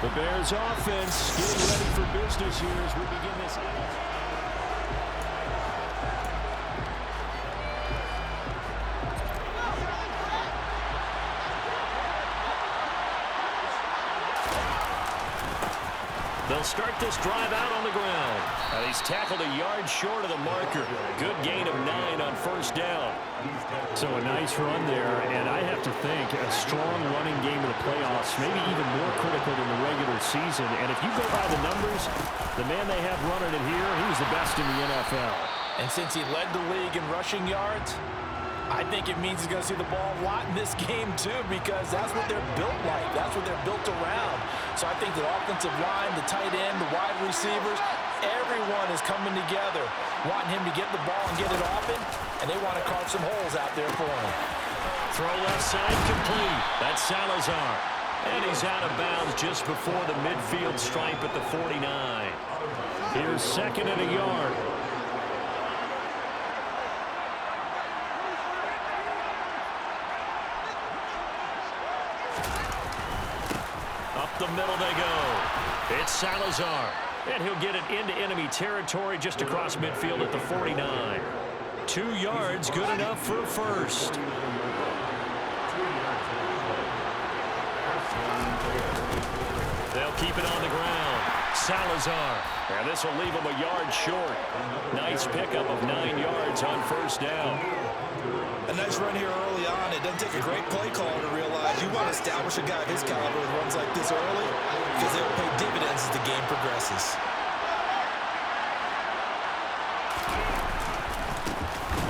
The Bears offense getting ready for business here as we begin this. They'll start this drive out on the ground. He's tackled a yard short of the marker. Good gain of 9 on first down. So a nice run there, and I have to think a strong running game of the playoffs, maybe even more critical than the regular season. And if you go by the numbers, the man they have running it here, he was the best in the NFL. And since he led the league in rushing yards, I think it means he's going to see the ball a lot in this game, too, because that's what they're built like. That's what they're built around. So I think the offensive line, the tight end, the wide receivers, everyone is coming together, wanting him to get the ball and get it often, and they want to carve some holes out there for him. Throw left side complete. That's Salazar. And he's out of bounds just before the midfield stripe at the 49. Here's second and a yard. The middle they go. It's Salazar. And he'll get it into enemy territory just across midfield at the 49. 2 yards, good enough for a first. They'll keep it on the ground. Salazar. And this will leave him a yard short. Nice pickup of 9 yards on first down. A nice run here early on. It doesn't take a great play caller to realize you want to establish a guy of his caliber with runs like this early because they'll pay dividends as the game progresses.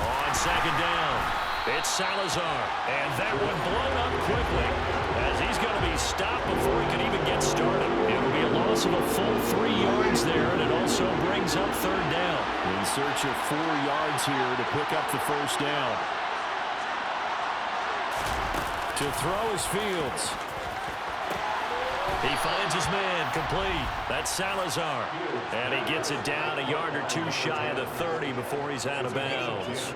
On second down, it's Salazar. And that one blown up quickly as he's going to be stopped before he can even get started. It'll be a loss of a full 3 yards there, and it also brings up third down. In search of 4 yards here to pick up the first down. To throw is Fields. He finds his man complete. That's Salazar. And he gets it down a yard or 2 shy of the 30 before he's out of bounds.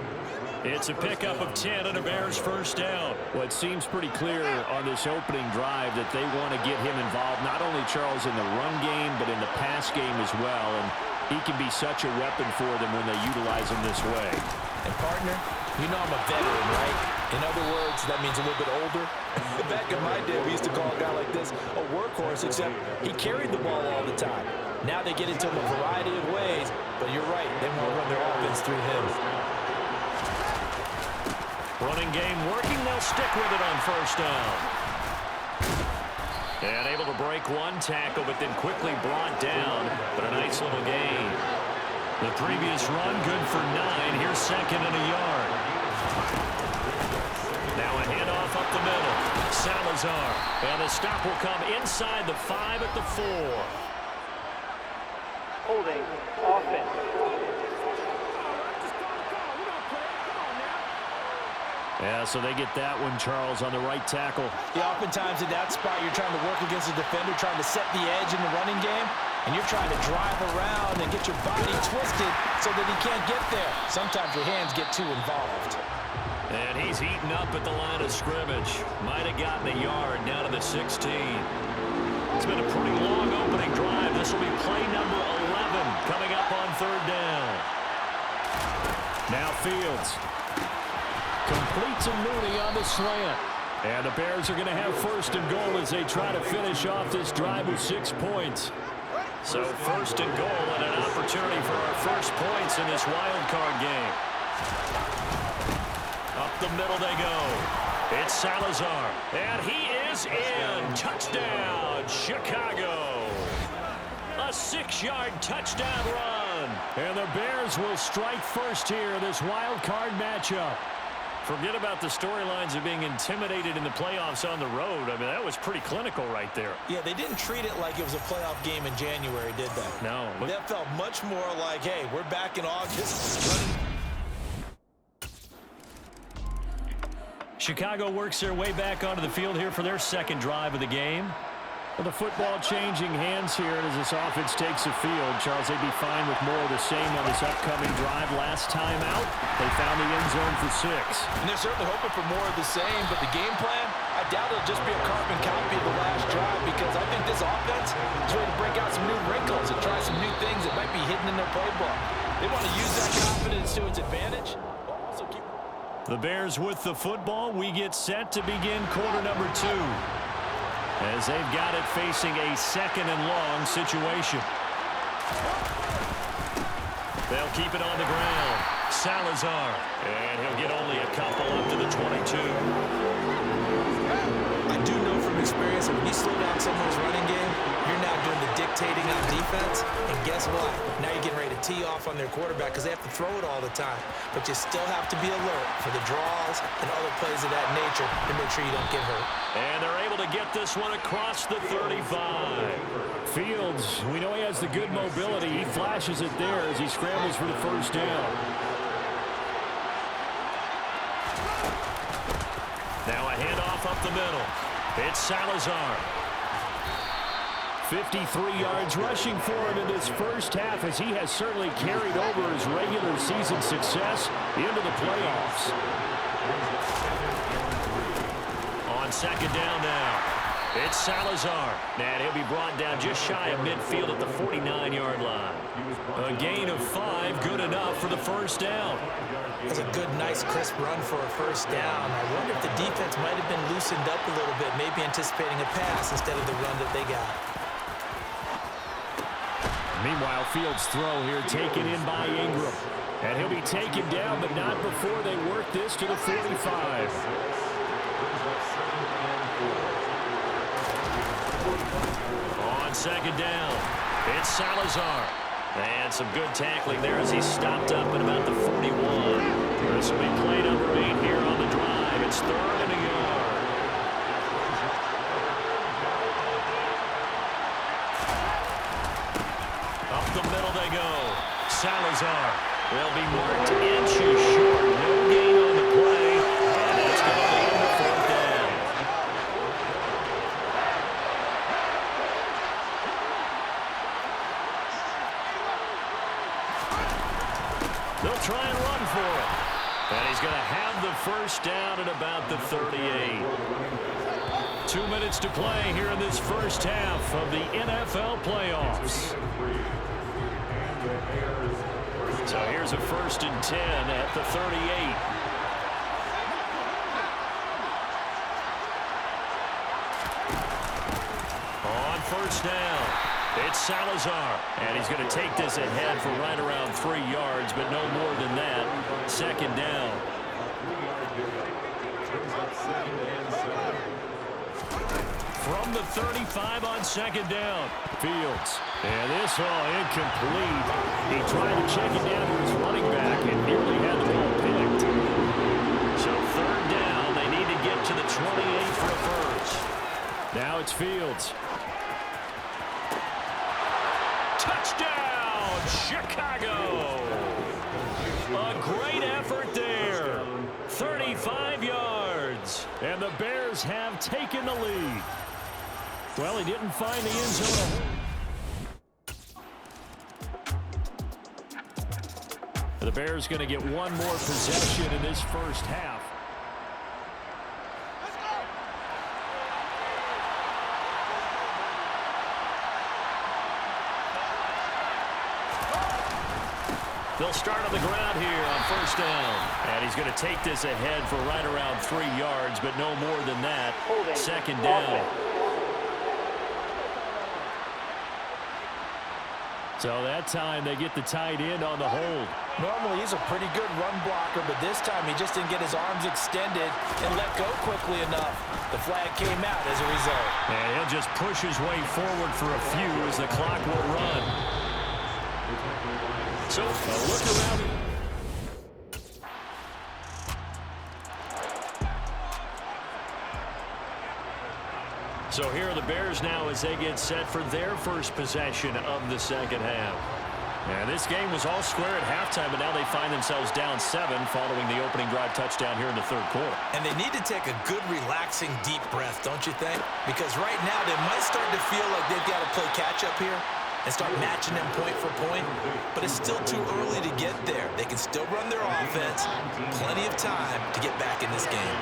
It's a pickup of 10 and a Bears first down. Well, it seems pretty clear on this opening drive that they want to get him involved, not only, Charles, in the run game, but in the pass game as well. And he can be such a weapon for them when they utilize him this way. And, partner, you know I'm a veteran, right? In other words, that means a little bit older. Back in my day, we used to call a guy like this a workhorse, except he carried the ball all the time. Now they get into him a variety of ways, but you're right, they want to run their offense through him. Running game working, they'll stick with it on first down. And able to break one tackle, but then quickly brought down, but a nice little gain. The previous run, good for 9. Here's second and a yard. Now a handoff up the middle. Salazar. And the stop will come inside the 5 at the 4. Holding offense. Yeah, so they get that one, Charles, on the right tackle. Yeah, oftentimes in that spot, you're trying to work against a defender, trying to set the edge in the running game, and you're trying to drive around and get your body twisted so that he can't get there. Sometimes your hands get too involved. And he's eaten up at the line of scrimmage. Might have gotten a yard down to the 16. It's been a pretty long opening drive. This will be play number 11 coming up on third down. Now Fields. Completes a Mooney on the slant. And the Bears are going to have first and goal as they try to finish off this drive with 6 points. So first and goal and an opportunity for our first points in this wild card game. Up the middle they go. It's Salazar. And he is in. Touchdown, Chicago. A 6-yard touchdown run. And the Bears will strike first here in this wild card matchup. Forget about the storylines of being intimidated in the playoffs on the road. I mean, that was pretty clinical right there. Yeah, they didn't treat it like it was a playoff game in January, did they? No. That felt much more like, hey, we're back in August. Chicago works their way back onto the field here for their second drive of the game. Well, the football changing hands here as this offense takes the field. Charles, they'd be fine with more of the same on this upcoming drive. Last time out, they found the end zone for 6. And they're certainly hoping for more of the same, but the game plan, I doubt it'll just be a carbon copy of the last drive, because I think this offense is ready to break out some new wrinkles and try some new things that might be hidden in their playbook. They want to use that confidence to its advantage. The Bears with the football. We get set to begin quarter number 2. As they've got it facing a 2nd and long situation. They'll keep it on the ground. Salazar. And he'll get only a couple up to the 22. I do know from experience that when you slow down someone's running game, you're now doing the dictating on defense. And guess what? Now you're getting ready to tee off on their quarterback because they have to throw it all the time. But you still have to be alert for the draws and other plays of that nature to make sure you don't get hurt. And they're able to get this one across the 35. Fields, we know he has the good mobility. He flashes it there as he scrambles for the first down. Now a handoff up the middle. It's Salazar. 53 yards rushing for him in this first half, as he has certainly carried over his regular season success into the playoffs. On 2nd down now, it's Salazar. And he'll be brought down just shy of midfield at the 49-yard line. A gain of 5, good enough for the first down. That's a good, nice, crisp run for a first down. I wonder if the defense might have been loosened up a little bit, maybe anticipating a pass instead of the run that they got. Meanwhile, Fields' throw here taken in by Ingram. And he'll be taken down, but not before they work this to the 45. On 2nd down, it's Salazar. And some good tackling there as he's stopped up at about the 41. This will be play number 8 here on the drive. It's 3rd and a yard. Up the middle they go. Salazar will be marked inches short. No gain on the play. And it's going to be in the 4th down. They'll try and run for it. And he's going to have the first down at about the 38. 2 minutes to play here in this first half of the NFL playoffs. So here's a 1st and 10 at the 38. On 1st down, it's Salazar. And he's going to take this ahead for right around 3 yards, but no more than that. 2nd down. From the 35 on 2nd down. Fields. And this all incomplete. He tried to check it down to his running back and nearly had the ball picked. So 3rd down. They need to get to the 28 for a first. Now it's Fields. Touchdown, Chicago. A great effort there. 35 yards. And the Bears have taken the lead. Well, he didn't find the end zone. The Bears going to get one more possession in this first half. They'll start on the ground here on 1st down. And he's going to take this ahead for right around 3 yards, but no more than that. 2nd down. So that time they get the tight end on the hold. Normally he's a pretty good run blocker, but this time he just didn't get his arms extended and let go quickly enough. The flag came out as a result. And he'll just push his way forward for a few as the clock will run. So a look around. So here are the Bears now as they get set for their first possession of the second half. And this game was all square at halftime, but now they find themselves down 7 following the opening drive touchdown here in the third quarter. And they need to take a good, relaxing, deep breath, don't you think? Because right now they might start to feel like they've got to play catch-up here and start matching them point for point. But it's still too early to get there. They can still run their offense. Plenty of time to get back in this game.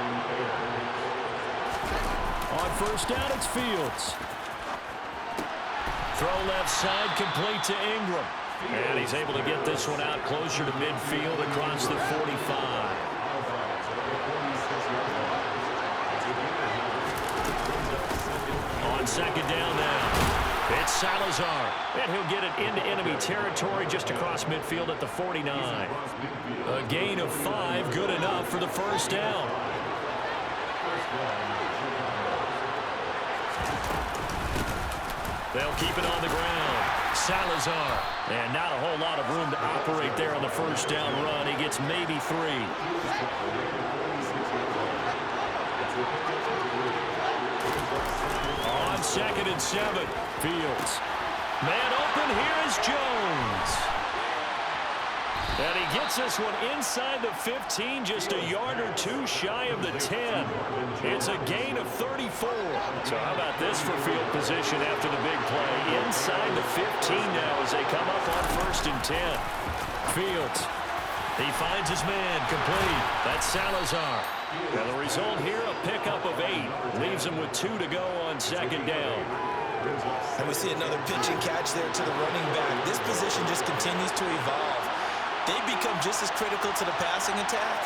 On first down, it's Fields. Throw left side, complete to Ingram. And he's able to get this one out closer to midfield across the 45. On second down now, it's Salazar. And he'll get it into enemy territory just across midfield at the 49. A gain of 5, good enough for the first down. They'll keep it on the ground. Salazar. And not a whole lot of room to operate there on the first down run. He gets maybe 3. On second and 7, Fields. Man open, here is Jones. And he gets this one inside the 15, just a yard or 2 shy of the 10. It's a gain of 34. So how about this for field position after the big play? Inside the 15 now as they come up on first and 10. Fields. He finds his man complete. That's Salazar. And the result here, a pickup of 8. Leaves him with 2 to go on second down. And we see another pitch and catch there to the running back. This position just continues to evolve. They become just as critical to the passing attack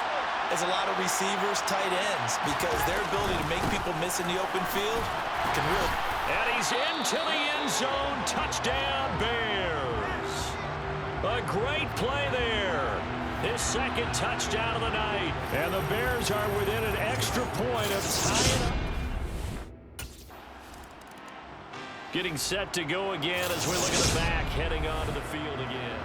as a lot of receivers, tight ends, because their ability to make people miss in the open field can really... And he's into the end zone. Touchdown, Bears. A great play there. His second touchdown of the night. And the Bears are within an extra point of tying up. Getting set to go again as we look at the back, heading onto the field again.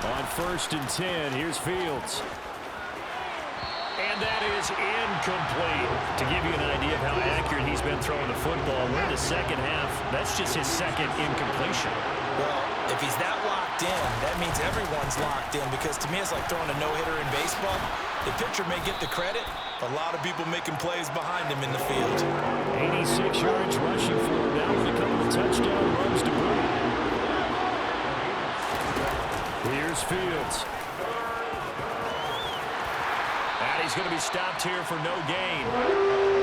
On first and 10, here's Fields. And that is incomplete. To give you an idea of how accurate he's been throwing the football, we're in the second half. That's just his second incompletion. Well, if he's that locked in, that means everyone's locked in, because to me it's like throwing a no-hitter in baseball. The pitcher may get the credit, a lot of people making plays behind him in the field. 86 yards rushing for him now with a couple of touchdown runs to boot. Here's Fields. And he's going to be stopped here for no gain.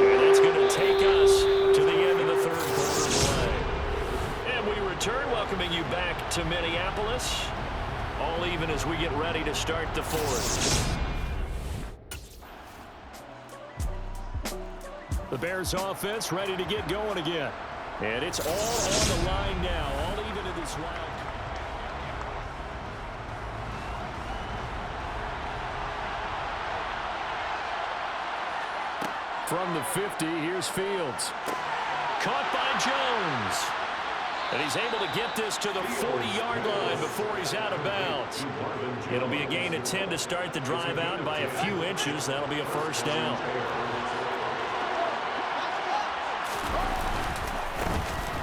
And that's going to take us to the end of the third quarter play. And we return, welcoming you back to Minneapolis. All even as we get ready to start the fourth. The Bears offense ready to get going again. And it's all on the line now, all even in this wild. From the 50, here's Fields. Caught by Jones. And he's able to get this to the 40-yard line before he's out of bounds. It'll be a gain of 10 to start the drive out by a few inches. That'll be a first down.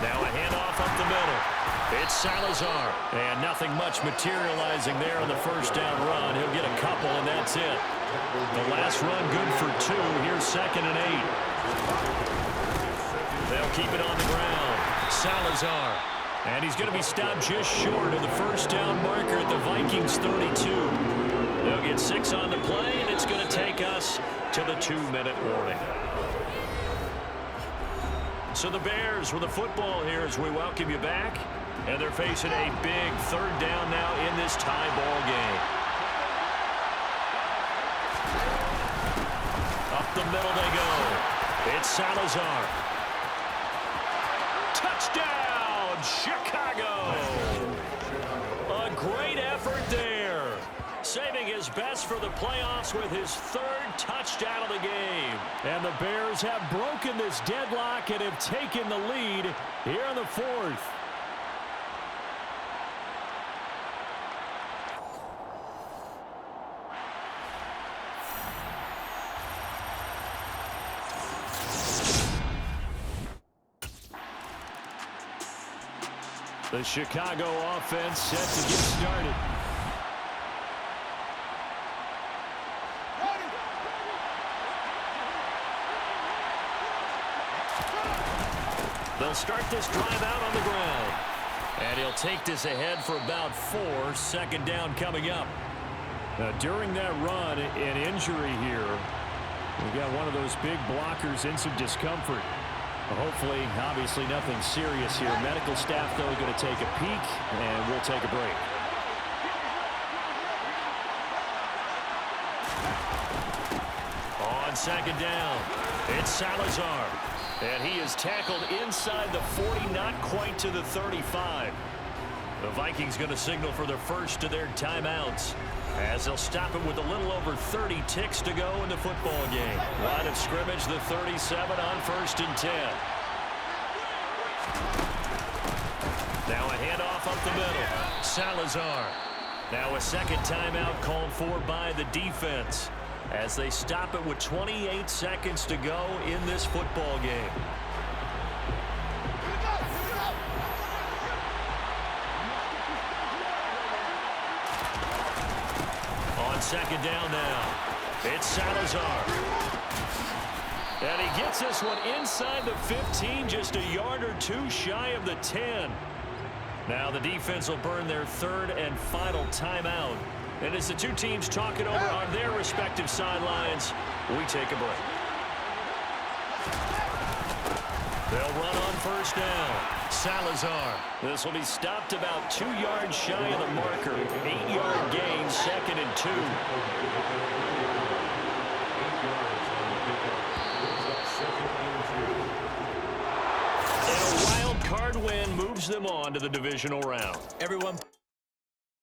Now a handoff up the middle. It's Salazar. And nothing much materializing there on the first down run. He'll get a couple, and that's it. The last run good for 2. Here's second and 8. They'll keep it on the ground. Salazar. And he's going to be stopped just short of the first down marker at the Vikings 32. They'll get 6 on the play, and it's going to take us to the 2-minute warning. So the Bears with the football here as we welcome you back. And they're facing a big third down now in this tie ball game. Up the middle they go. It's Salazar. Touchdown, Chicago! A great effort there. Saving his best for the playoffs with his 3rd touchdown of the game. And the Bears have broken this deadlock and have taken the lead here in the 4th. The Chicago offense set to get started. They'll start this drive out on the ground. And he'll take this ahead for about 4. Second down coming up. During that run, an injury here. We got one of those big blockers in some discomfort. Hopefully, obviously nothing serious here. Medical staff, though, going to take a peek, and we'll take a break. On second down, it's Salazar. And he is tackled inside the 40, not quite to the 35. The Vikings going to signal for their first of their timeouts, as they'll stop it with a little over 30 ticks to go in the football game. Line of scrimmage, the 37 on 1st and 10. Now a handoff up the middle. Salazar. Now a second timeout called for by the defense, as they stop it with 28 seconds to go in this football game. On second down now, it's Salazar. And he gets this one inside the 15, just a yard or 2 shy of the 10. Now the defense will burn their 3rd and final timeout. And as the two teams talk it over on their respective sidelines, we take a break. They'll run on first down. Salazar. This will be stopped about 2 yards shy of the marker. 8-yard gain, 2nd and 2. And a wild card win moves them on to the divisional round. Everyone